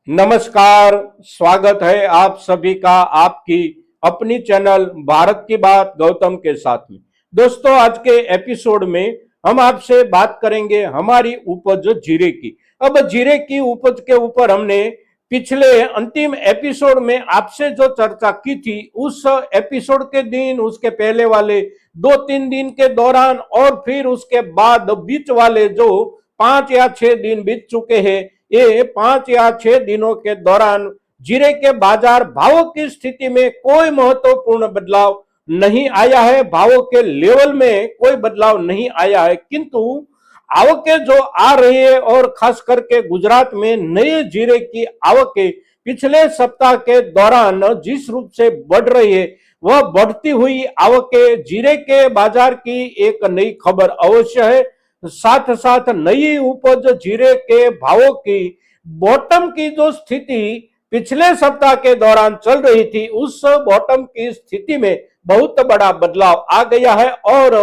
नमस्कार। स्वागत है आप सभी का आपकी अपनी चैनल भारत की बात गौतम के साथ में। दोस्तों, आज के एपिसोड में हम आपसे बात करेंगे हमारी उपज जीरे की। अब जीरे की उपज के ऊपर हमने पिछले अंतिम एपिसोड में आपसे जो चर्चा की थी, उस एपिसोड के दिन, उसके पहले वाले 2-3 दिन के दौरान और फिर उसके बाद बीच वाले जो 5 या 6 दिन बीत चुके हैं, ये 5 या 6 दिनों के दौरान जीरे के बाजार भावों की स्थिति में कोई महत्वपूर्ण बदलाव नहीं आया है। भावों के लेवल में कोई बदलाव नहीं आया है, किंतु आवकें जो आ रही है और खास करके गुजरात में नए जीरे की आवकें पिछले सप्ताह के दौरान जिस रूप से बढ़ रही है, वह बढ़ती हुई आवकें जीरे के बाजार की एक नई खबर अवश्य है। साथ साथ नई उपज जीरे के भावों की बॉटम की जो स्थिति पिछले सप्ताह के दौरान चल रही थी, उस बॉटम की स्थिति में बहुत बड़ा बदलाव आ गया है और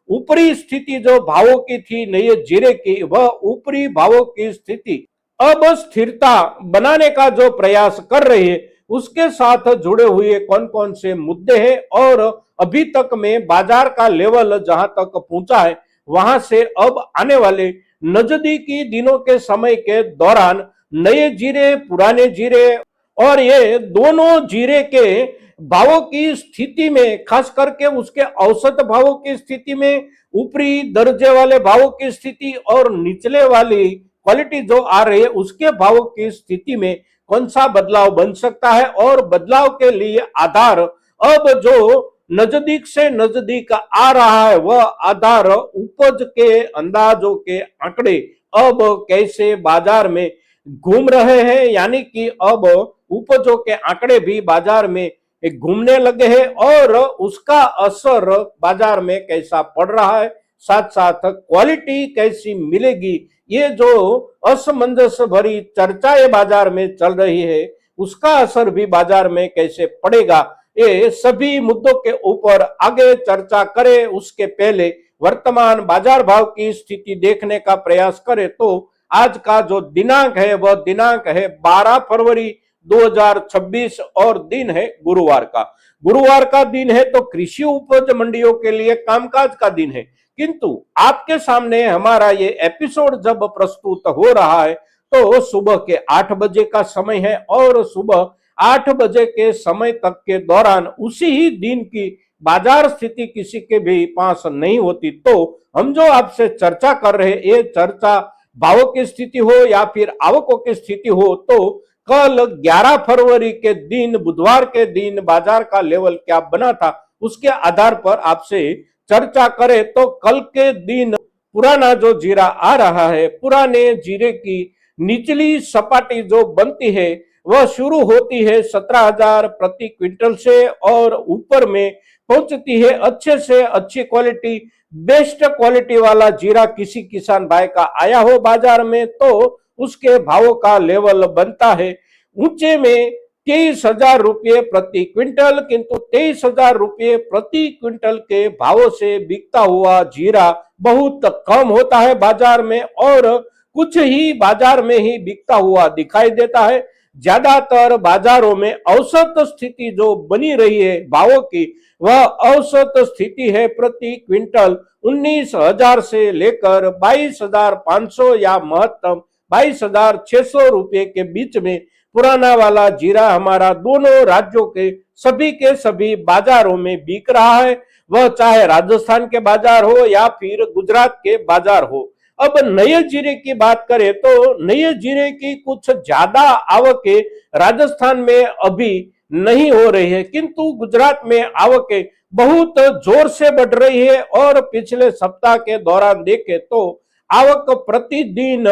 ऊपरी स्थिति जो भावों की थी नए जीरे की, वह ऊपरी भावों की स्थिति अब स्थिरता बनाने का जो प्रयास कर रही है, उसके साथ जुड़े हुए कौन कौन से मुद्दे हैं और अभी तक में बाजार का लेवल जहां तक पहुंचा है, वहां से अब आने वाले नजदीकी दिनों के समय के दौरान नए जीरे, पुराने जीरे और ये दोनों जीरे के भावों की स्थिति में, खास करके उसके औसत भावों की स्थिति में, ऊपरी दर्जे वाले भावों की स्थिति और निचले वाली क्वालिटी जो आ रही है उसके भावों की स्थिति में कौन सा बदलाव बन सकता है और बदलाव के लिए आधार अब जो नजदीक से नजदीक आ रहा है, वह आधार उपज के अंदाजों के आंकड़े अब कैसे बाजार में घूम रहे हैं, यानी कि अब उपजों के आंकड़े भी बाजार में घूमने लगे हैं और उसका असर बाजार में कैसा पड़ रहा है, साथ साथ क्वालिटी कैसी मिलेगी, ये जो असमंजस भरी चर्चाएं बाजार में चल रही है, उसका असर भी बाजार में कैसे पड़ेगा, ये सभी मुद्दों के ऊपर आगे चर्चा करें। उसके पहले वर्तमान बाजार भाव की स्थिति देखने का प्रयास करें तो आज का जो दिनांक है, वह दिनांक है 12 फरवरी 2026 और दिन है गुरुवार का। गुरुवार का दिन है तो कृषि उपज मंडियों के लिए कामकाज का दिन है, किंतु आपके सामने हमारा ये एपिसोड जब प्रस्तुत हो रहा है तो सुबह के 8 बजे का समय है और सुबह 8 बजे के समय तक के दौरान उसी ही दिन की बाजार स्थिति किसी के भी पास नहीं होती। तो हम जो आपसे चर्चा कर रहे हैं, ये चर्चा भावों की स्थिति हो या फिर आवकों की स्थिति हो, तो कल 11 फरवरी के दिन, बुधवार के दिन बाजार का लेवल क्या बना था, उसके आधार पर आपसे चर्चा करें तो कल के दिन पुराना जो जीरा आ रहा है, पुराने जीरे की निचली सपाटी जो बनती है, वह शुरू होती है 17,000 प्रति क्विंटल से और ऊपर में पहुंचती है अच्छे से अच्छी क्वालिटी, बेस्ट क्वालिटी वाला जीरा किसी किसान भाई का आया हो बाजार में तो उसके भावों का लेवल बनता है ऊंचे में 23,000 रुपये प्रति क्विंटल, किंतु 23,000 रुपये प्रति क्विंटल के भावों से बिकता हुआ जीरा बहुत कम होता है बाजार में और कुछ ही बाजार में ही बिकता हुआ दिखाई देता है। ज्यादातर बाजारों में औसत स्थिति जो बनी रही है भावों की, वह औसत स्थिति है प्रति क्विंटल 19,000 से लेकर 22,500 या महत्तम 22,600 रुपये के बीच में पुराना वाला जीरा हमारा दोनों राज्यों के सभी बाजारों में बिक रहा है, वह चाहे राजस्थान के बाजार हो या फिर गुजरात के बाजार हो। अब नए जीरे की बात करें तो नए जीरे की कुछ ज्यादा आवकें राजस्थान में अभी नहीं हो रही है, किंतु गुजरात में आवकें बहुत जोर से बढ़ रही है और पिछले सप्ताह के दौरान देखें तो आवक प्रतिदिन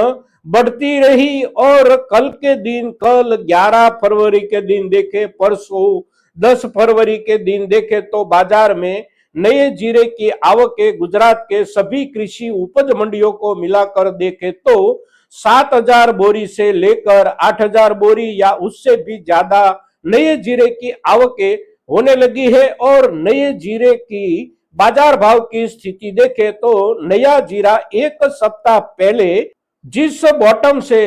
बढ़ती रही और कल के दिन, कल 11 फरवरी के दिन देखे, परसों 10 फरवरी के दिन देखे तो बाजार में नए जीरे की आवकें गुजरात के सभी कृषि उपज मंडियों को मिलाकर देखे तो 7,000 बोरी से लेकर 8,000 बोरी या उससे भी ज्यादा नए जीरे की आवकें होने लगी है और नए जीरे की बाजार भाव की स्थिति देखे तो नया जीरा एक सप्ताह पहले जिस बॉटम से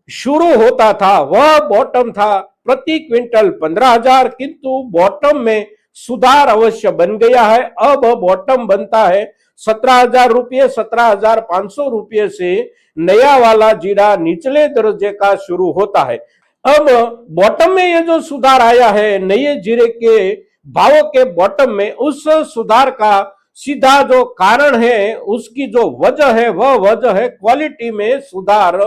शुरू होता था वह बॉटम था प्रति क्विंटल 15,000, किंतु बॉटम में सुधार अवश्य बन गया है। अब बॉटम बनता है 17,000 रुपये, 17,500 रुपये से नया वाला जीरा निचले दर्जे का शुरू होता है। अब बॉटम में ये जो सुधार आया है नए जीरे के भावों के बॉटम में, उस सुधार का सीधा जो कारण है, उसकी जो वजह है वह वजह है क्वालिटी में सुधार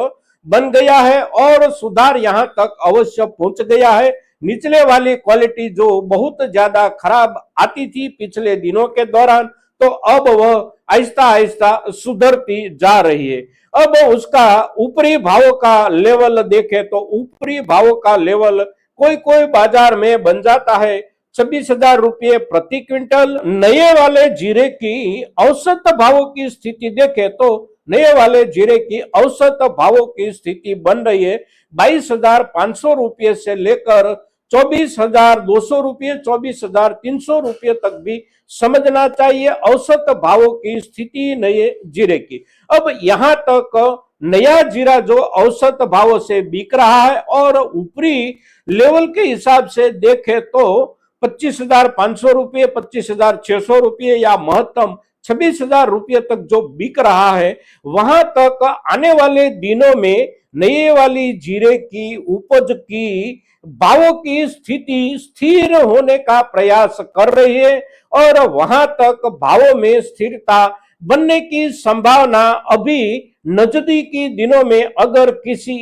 बन गया है और सुधार यहां तक अवश्य पहुंच गया है। निचले वाली क्वालिटी जो बहुत ज्यादा खराब आती थी पिछले दिनों के दौरान, तो अब वह आहिस्ता आहिस्ता सुधरती जा रही है। अब उसका ऊपरी भावों का लेवल देखें तो ऊपरी भावों का लेवल कोई कोई बाजार में बन जाता है 26,000 रुपये प्रति क्विंटल। नए वाले जीरे की औसत भावों की स्थिति देखें तो नए वाले जीरे की औसत भावों की स्थिति बन रही है 22,500 रुपये से लेकर 24,200 रुपये, 24,300 रुपये तक भी समझना चाहिए औसत भावों की स्थिति नए जीरे की। अब यहां तक नया जीरा जो औसत भावों से बिक रहा है और ऊपरी लेवल के हिसाब से देखें तो 25,500 रुपये, 25,600 रुपये या महत्तम 26,000 रुपये तक जो बिक रहा है, वहां तक आने वाले दिनों में नए वाली जीरे की उपज की भावों की स्थिति स्थिर होने का प्रयास कर रही है और वहां तक भावों में स्थिरता बनने की संभावना अभी नजदीकी दिनों में अगर किसी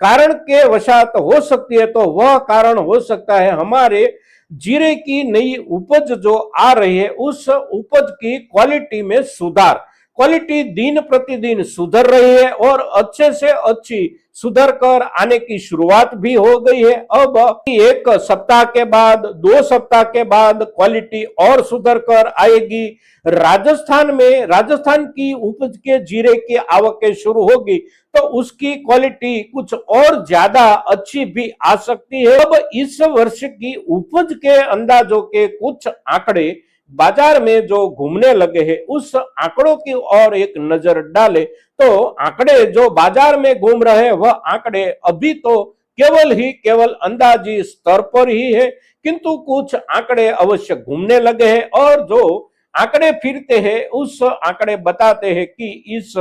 कारण के वशात हो सकती है, तो वह कारण हो सकता है हमारे जीरे की नई उपज जो आ रही है उस उपज की क्वालिटी में सुधार। क्वालिटी दिन प्रतिदिन सुधर रही है और अच्छे से अच्छी सुधर कर आने की शुरुआत भी हो गई है। अब एक सप्ताह के बाद, 2 सप्ताह के बाद क्वालिटी और सुधर कर आएगी। राजस्थान में राजस्थान की उपज के जीरे की आवकें शुरू होगी तो उसकी क्वालिटी कुछ और ज्यादा अच्छी भी आ सकती है। अब इस वर्ष की उपज के अंदाजों के कुछ आंकड़े बाजार में जो घूमने लगे हैं, उस आंकड़ों की ओर एक नजर डाले तो आंकड़े जो बाजार में घूम रहे हैं वह आंकड़े अभी तो केवल अंदाजी स्तर पर ही है, किंतु कुछ आंकड़े अवश्य घूमने लगे हैं और जो आंकड़े फिरते हैं उस आंकड़े बताते हैं कि इस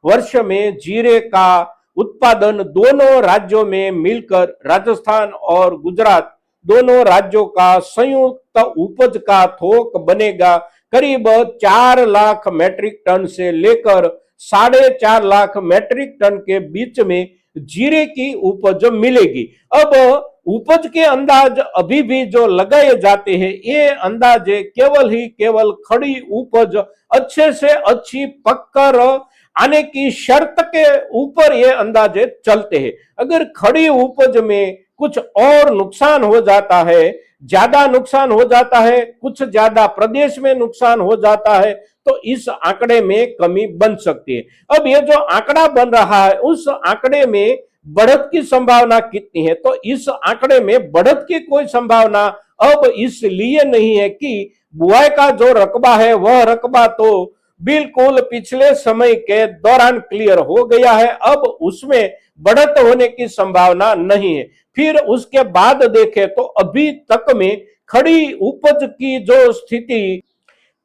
वर्ष में जीरे का उत्पादन दोनों राज्यों में मिलकर राजस्थान और गुजरात दोनों राज्यों का संयुक्त उपज का थोक बनेगा करीब 4 लाख मैट्रिक टन से लेकर 4.5 लाख मैट्रिक टन के बीच में जीरे की उपज मिलेगी। अब उपज के अंदाज अभी भी जो लगाए जाते हैं, ये अंदाजे केवल खड़ी उपज अच्छे से अच्छी पककर आने की शर्त के ऊपर ये अंदाजे चलते हैं। अगर खड़ी उपज में कुछ और नुकसान हो जाता है, ज्यादा नुकसान हो जाता है, कुछ ज्यादा प्रदेश में नुकसान हो जाता है, तो इस आंकड़े में कमी बन सकती है। अब ये जो आंकड़ा बन रहा है उस आंकड़े में बढ़त की संभावना कितनी है, तो इस आंकड़े में बढ़त की कोई संभावना अब इसलिए नहीं है कि बुआई का जो रकबा है वह रकबा तो बिल्कुल पिछले समय के दौरान क्लियर हो गया है, अब उसमें बढ़त होने की संभावना नहीं है। फिर उसके बाद देखें तो अभी तक में खड़ी उपज की जो स्थिति,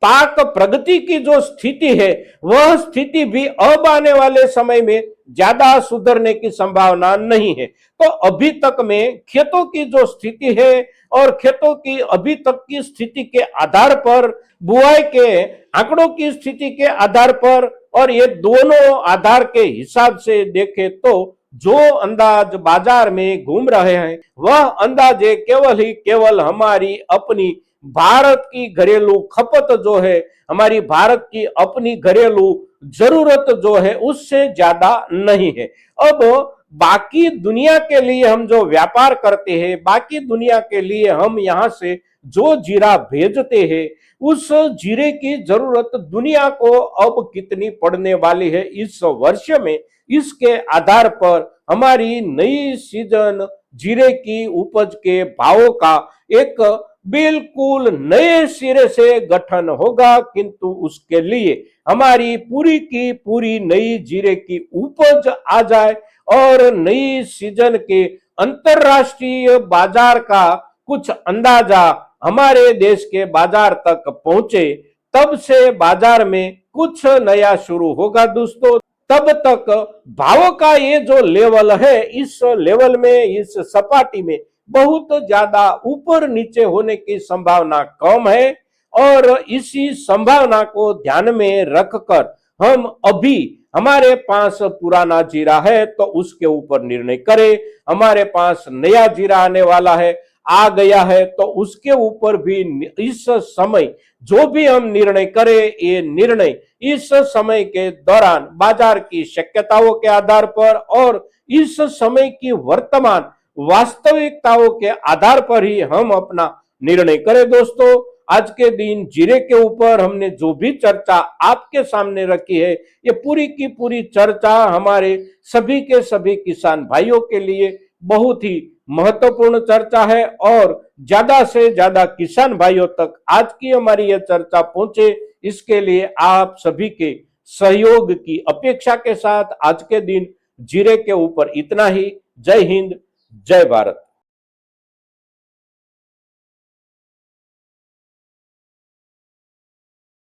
पाक प्रगति की जो स्थिति है, वह स्थिति भी अब आने वाले समय में ज्यादा सुधरने की संभावना नहीं है। तो अभी तक में खेतों की जो स्थिति है और खेतों की अभी तक की स्थिति के आधार पर, बुआई के आंकड़ों की स्थिति के आधार पर और ये दोनों आधार के हिसाब से देखें तो जो अंदाज बाजार में घूम रहे हैं वह अंदाजे केवल हमारी अपनी भारत की घरेलू खपत जो है, हमारी भारत की अपनी घरेलू जरूरत जो है उससे ज्यादा नहीं है। अब बाकी दुनिया के लिए हम जो व्यापार करते हैं, बाकी दुनिया के लिए हम यहाँ से जो जीरा भेजते हैं, उस जीरे की जरूरत दुनिया को अब कितनी पड़ने वाली है इस वर्ष में, इसके आधार पर हमारी नई सीजन जीरे की उपज के भावों का एक बिल्कुल नए सिरे से गठन होगा। किंतु उसके लिए हमारी पूरी की पूरी नई जीरे की उपज आ जाए और नई सीजन के अंतरराष्ट्रीय बाजार का कुछ अंदाजा हमारे देश के बाजार तक पहुंचे, तब से बाजार में कुछ नया शुरू होगा दोस्तों। तब तक भावों का ये जो लेवल है, इस लेवल में, इस सपाटी में बहुत ज्यादा ऊपर नीचे होने की संभावना कम है। और इसी संभावना को ध्यान में रखकर हम अभी, हमारे पास पुराना जीरा है तो उसके ऊपर निर्णय करें, हमारे पास नया जीरा आने वाला है, आ गया है, तो उसके ऊपर भी इस समय जो भी हम निर्णय करें, ये निर्णय इस समय के दौरान बाजार की शक्यताओं के आधार पर और इस समय की वर्तमान वास्तविकताओं के आधार पर ही हम अपना निर्णय करें दोस्तों। आज के दिन जीरे के ऊपर हमने जो भी चर्चा आपके सामने रखी है, ये पूरी की पूरी चर्चा हमारे सभी के सभी किसान भाइयों के लिए बहुत ही महत्वपूर्ण चर्चा है और ज्यादा से ज्यादा किसान भाइयों तक आज की हमारी यह चर्चा पहुंचे, इसके लिए आप सभी के सहयोग की अपेक्षा के साथ आज के दिन जीरे के ऊपर इतना ही। जय हिंद, जय भारत।